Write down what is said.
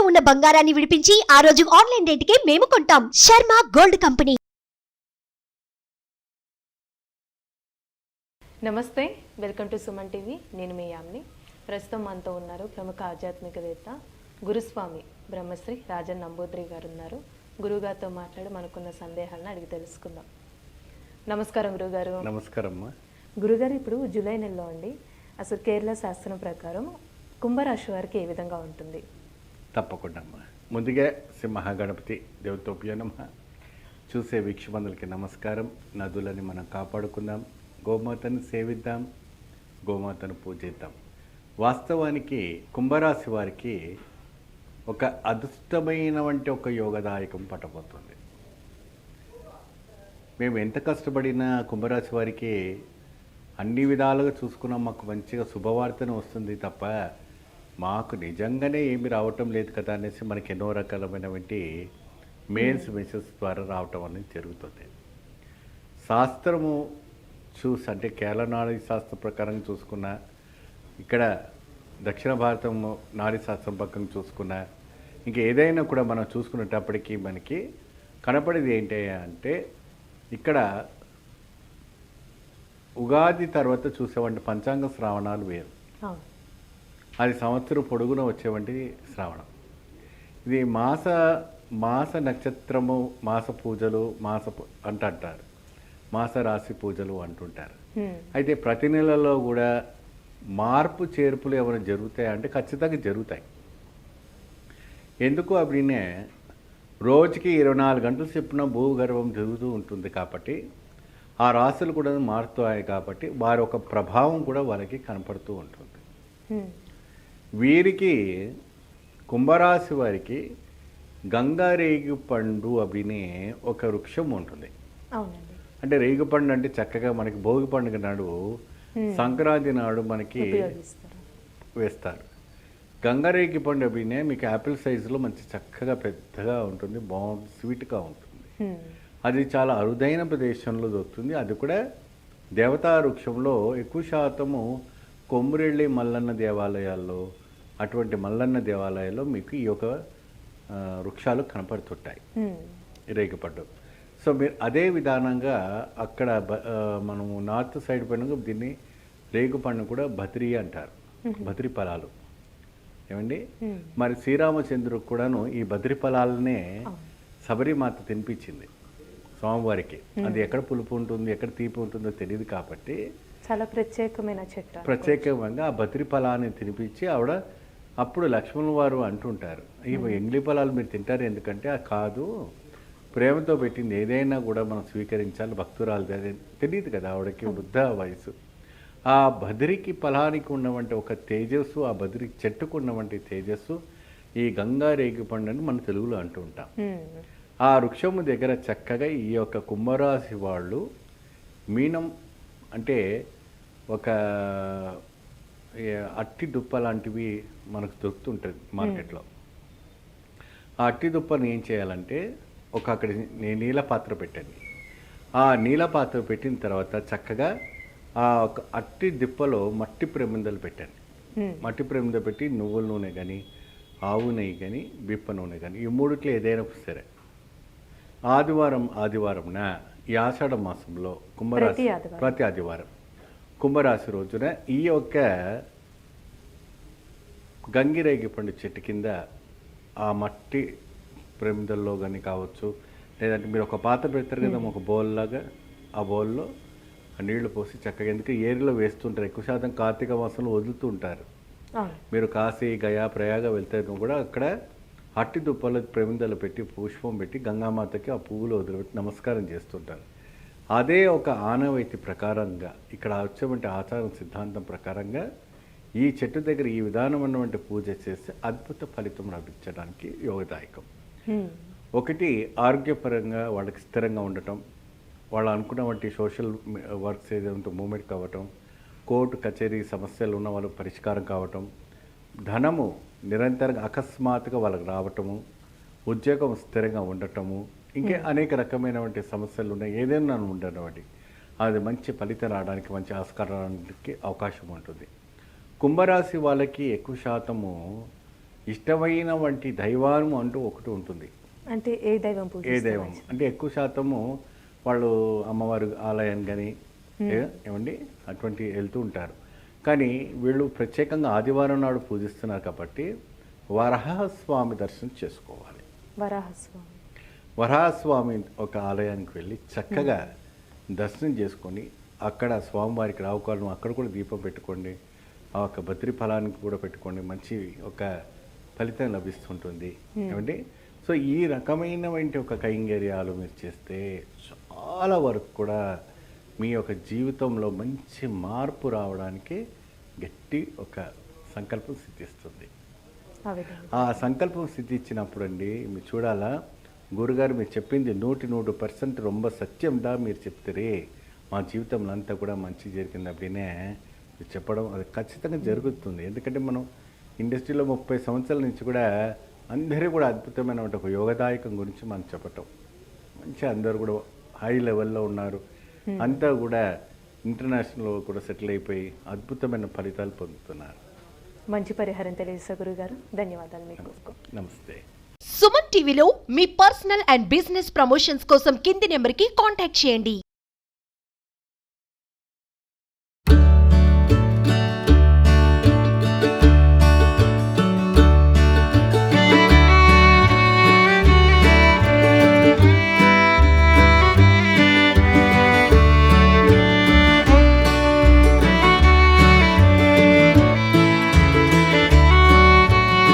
ఉన్న బంగారాన్ని విడిపించి ఆ రోజు ఆన్లైన్ రేటుకే మేము కొంటాం. Sharma gold company. నమస్తే, వెల్కమ్ టు సుమన్ టీవీ. నేను మీ యామ్ని. ప్రస్తుతం మనతో ఉన్నారు ప్రముఖ ఆధ్యాత్మికవేత్త గురుస్వామి బ్రహ్మశ్రీ రాజన్ నంబూద్రి గారు ఉన్నారు. గురుగారితో మాట్లాడి మనకున్న సందేహాలను అడిగి తెలుసుకుందాం. నమస్కారం గురుగారు. నమస్కారం. గురుగారు, ఇప్పుడు జూలై నెలలో అండి, అసలు కేరళ శాస్త్రం ప్రకారం కుంభరాశి వారికి ఏ విధంగా ఉంటుంది? తప్పకుండా అమ్మా. ముందుగా శ్రీ మహాగణపతి దేవతోప్య నమః. చూసే వీక్షబంధులకి నమస్కారం. నదులని మనం కాపాడుకుందాం, గోమాతను సేవిద్దాం, గోమాతను పూజిద్దాం. వాస్తవానికి కుంభరాశి వారికి ఒక అదృష్టమైన వంటి ఒక యోగదాయకం పట్టబోతుంది. మేము ఎంత కష్టపడినా కుంభరాశి వారికి అన్ని విధాలుగా చూసుకున్నాం, మాకు మంచిగా శుభవార్తను వస్తుంది తప్ప మాకు నిజంగానే ఏమి రావటం లేదు కదా అనేసి మనకి ఎన్నో రకాలమైనటువంటి మెయిల్స్ మెసేజ్ ద్వారా రావటం అనేది జరుగుతుంది. శాస్త్రము అంటే కేరళ నాడీ శాస్త్రం ప్రకారం చూసుకున్న, ఇక్కడ దక్షిణ భారతం నాడీ శాస్త్రం ప్రకారం చూసుకున్న, ఇంకా ఏదైనా కూడా మనం చూసుకునేటప్పటికీ మనకి కనపడేది ఏంటి అంటే, ఇక్కడ ఉగాది తర్వాత చూసేవంటి పంచాంగ శ్రావణాలు వేరు. అది సంవత్సరం పొడుగున వచ్చేవంటి శ్రావణం. ఇది మాస నక్షత్రము, మాస పూజలు, అంటారు, మాస రాశి పూజలు అంటుంటారు. అయితే ప్రతి నెలలో కూడా మార్పు చేర్పులు ఏమైనా జరుగుతాయంటే ఖచ్చితంగా జరుగుతాయి. ఎందుకు అప్పుడే రోజుకి 24 గంటలు చెప్పిన భూగర్భం జరుగుతూ ఉంటుంది కాబట్టి ఆ రాశులు కూడా మారుతాయి కాబట్టి వారి ఒక ప్రభావం కూడా వాళ్ళకి కనపడుతూ ఉంటుంది. వీరికి కుంభరాశి వారికి గంగా రేగిపండు అవినే ఒక వృక్షం ఉంటుంది. అంటే రేగిపండు అంటే చక్కగా మనకి భోగి పండుగ నాడు, సంక్రాంతి నాడు మనకి వేస్తారు. గంగారేగి పండు అవినే మీకు యాపిల్ సైజులో మంచి చక్కగా పెద్దగా ఉంటుంది, బాగుంది, స్వీట్గా ఉంటుంది. అది చాలా అరుదైన ప్రదేశంలో దొరుకుతుంది. అది కూడా దేవతా వృక్షంలో ఎక్కువ శాతము కొమ్మిరెల్లి మల్లన్న దేవాలయాల్లో, అటువంటి మల్లన్న దేవాలయాల్లో మీకు ఈ యొక్క వృక్షాలు కనపడుతుంటాయి, రేగిపండు. సో మీరు అదే విధానంగా అక్కడ మనము నార్త్ సైడ్ పైన దీన్ని రేగుపండు కూడా బద్రి అంటారు, బద్రి ఫలాలు. ఏమండి, మరి శ్రీరామచంద్రుడు కూడాను ఈ బద్రి ఫలాలనే శబరిమాత తినిపించింది స్వామివారికి. అది ఎక్కడ పులుపు ఉంటుంది, ఎక్కడ తీపి ఉంటుందో తెలియదు కాబట్టి చాలా ప్రత్యేకమైన చెట్టు. ప్రత్యేకంగా ఆ బద్రి ఫలాన్ని తినిపించి ఆవిడ, అప్పుడు లక్ష్మణ్ వారు అంటుంటారు, ఈ ఎంగిలి ఫలాలు మీరు తింటారు ఎందుకంటే అది కాదు, ప్రేమతో పెట్టింది ఏదైనా కూడా మనం స్వీకరించాలి, భక్తురాలు తెలియదు కదా ఆవిడకి, వృద్ధ వయసు. ఆ బద్రికి ఫలానికి ఉన్నవంటి ఒక తేజస్సు, ఆ బద్రి చెట్టుకు ఉన్నవంటి తేజస్సు ఈ గంగా రేగిపండు అని మన తెలుగులో అంటూ ఉంటాం. ఆ వృక్షము దగ్గర చక్కగా ఈ యొక్క కుంభరాశి వాళ్ళు మీనం అంటే ఒక అట్టి దుప్ప లాంటివి మనకు దొరుకుతుంటుంది మార్కెట్లో. ఆ అట్టి దుప్పని ఏం చేయాలంటే అక్కడ నీళ్ళ పాత్ర పెట్టండి. ఆ నీళ్ళ పాత్ర పెట్టిన తర్వాత చక్కగా ఆ ఒక అట్టి దిప్పలో మట్టి ప్రమిదలు పెట్టండి. మట్టి ప్రమిద పెట్టి నువ్వుల నూనె కానీ, ఆవు నెయ్యి కానీ, బిప్ప నూనె కానీ, ఈ మూడిట్లో ఏదైనా సరే ఆదివారంన ఈ ఆషాఢ మాసంలో కుంభరాశి ప్రతి ఆదివారం కుంభరాశి రోజున ఈ యొక్క గంగిరేగి పండు చెట్టు కింద ఆ మట్టి ప్రమిదల్లో కానీ కావచ్చు, లేదంటే మీరు ఒక పాత్ర పెడతారు కదా ఒక బౌల్ లాగా, ఆ బౌల్లో నీళ్లు పోసి చక్కగా, ఎందుకు ఏరిలో వేస్తుంటారు, ఎక్కువ శాతం కార్తీక మాసంలో వదులుతూ ఉంటారు. మీరు కాశీ, గయా, ప్రయాగ వెళ్తే కూడా అక్కడ అట్టి దుప్పలు ప్రమిదలు పెట్టి పుష్పం పెట్టి గంగామాతకి ఆ పువ్వులు వదిలిపెట్టి నమస్కారం చేస్తుంటారు. అదే ఒక ఆనవాయితీ ప్రకారంగా ఇక్కడ వచ్చేటువంటి ఆచారం సిద్ధాంతం ప్రకారంగా ఈ చెట్టు దగ్గర ఈ విధానం అన్నటువంటి పూజ చేస్తే అద్భుత ఫలితం లభించడానికి యోగదాయకం. ఒకటి ఆరోగ్యపరంగా వాళ్ళకి స్థిరంగా ఉండటం, వాళ్ళు అనుకున్నటువంటి సోషల్ వర్క్స్ ఏదైతే మూమెంట్ కావటం, కోర్టు కచేరీ సమస్యలు ఉన్న వాళ్ళకి పరిష్కారం కావటం, ధనము నిరంతరంగా అకస్మాత్తుగా వాళ్ళకి రావటము, ఉద్యోగం స్థిరంగా ఉండటము, ఇంకా అనేక రకమైనటువంటి సమస్యలు ఉన్నాయి, ఏదైనా ఉండనటువంటి అది మంచి ఫలితం రావడానికి, మంచి ఆస్కారానికి అవకాశం ఉంటుంది. కుంభరాశి వాళ్ళకి ఎక్కువ శాతము ఇష్టమైన వంటి దైవాను అంటూ ఒకటి ఉంటుంది. అంటే ఏ దైవం పూజ ఏ దైవం అంటే ఎక్కువ శాతము వాళ్ళు అమ్మవారి ఆలయాన్ని కానీ ఏమండి అటువంటి వెళ్తూ ఉంటారు. కానీ వీళ్ళు ప్రత్యేకంగా ఆదివారం నాడు పూజిస్తున్నారు కాబట్టి వరాహస్వామి దర్శనం చేసుకోవాలి. వరాహస్వామి. వరాహస్వామి ఒక ఆలయానికి వెళ్ళి చక్కగా దర్శనం చేసుకొని అక్కడ స్వామివారికి రావుకాలం అక్కడ కూడా దీపం పెట్టుకోండి. ఆ ఒక బద్రి ఫలానికి కూడా పెట్టుకోండి. మంచి ఒక ఫలితం లభిస్తుంటుంది. ఏమండి సో ఈ రకమైనటువంటి ఒక కైంకర్యాలు మీరు చేస్తే చాలా వరకు కూడా మీ యొక్క జీవితంలో మంచి మార్పు రావడానికి గట్టి ఒక సంకల్పం సిద్ధిస్తుంది. ఆ విధంగా ఆ సంకల్పం సిద్ధించినప్పుడు అండి మీరు చూడాలా, గురుగారు మీరు చెప్పింది 100% రొంబ సత్యందా మీరు చెప్తారే, మా జీవితంలో అంతా కూడా మంచి జరిగింది అప్పుడే మీరు చెప్పడం అది ఖచ్చితంగా జరుగుతుంది. ఎందుకంటే మనం ఇండస్ట్రీలో 30 సంవత్సరాల నుంచి కూడా అందరూ కూడా అద్భుతమైన ఒక యోగదాయకం గురించి మనం చెప్పటం మంచి అందరూ కూడా హై లెవెల్లో ఉన్నారు. అంతా కూడా ఇంటర్నేషనల్లో కూడా సెటిల్ అయిపోయి అద్భుతమైన ఫలితాలు పొందుతున్నారు. మంచి పరిహారం తెలియజేసా గురుగారు. ధన్యవాదాలు మీకు. నమస్తే. సుమన్ టీవీలో మీ పర్సనల్ అండ్ బిజినెస్ ప్రమోషన్స్ కోసం కింది నెంబర్కి కాంటాక్ట్ చేయండి.